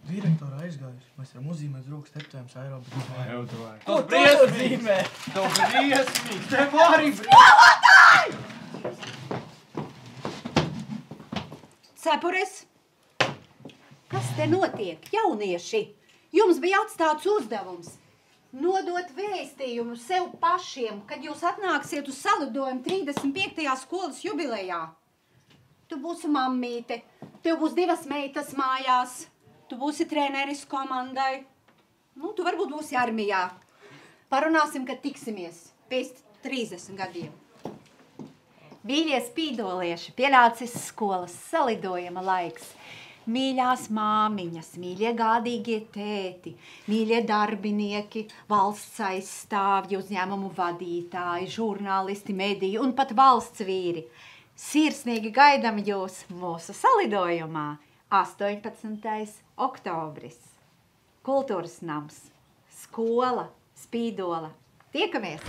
Direktora aizgājuši. Mēs varam uzzīmēt rokas teptējums aerobika. Ko tu zīmē? Tev briesmīgs! Tev arī Skolotāji! Cepures! Kas te notiek, jaunieši? Jums bija atstāts uzdevums nodot vēstījumu sev pašiem, kad jūs atnāksiet uz salidojumu 35. skolas jubilejā. Tu būsi mammīte, tev būs 2 meitas mājās, tu būsi treneris komandai. Nu, tu varbūt būsi armijā. Parunāsim, kad tiksimies pēc 30 gadiem. Mīļie spīdolieši, pienācis skolas salidojuma laiks. Mīļās māmiņas, mīļie gādīgie tēti, mīļie darbinieki, valsts aizstāvji, uzņēmumu vadītāji, žurnālisti, mediji un pat valsts vīri. Sirsnīgi gaidam jūs mūsu salidojumā 18. oktobris. Kultūras nams, skola, Spīdola. Tiekamies!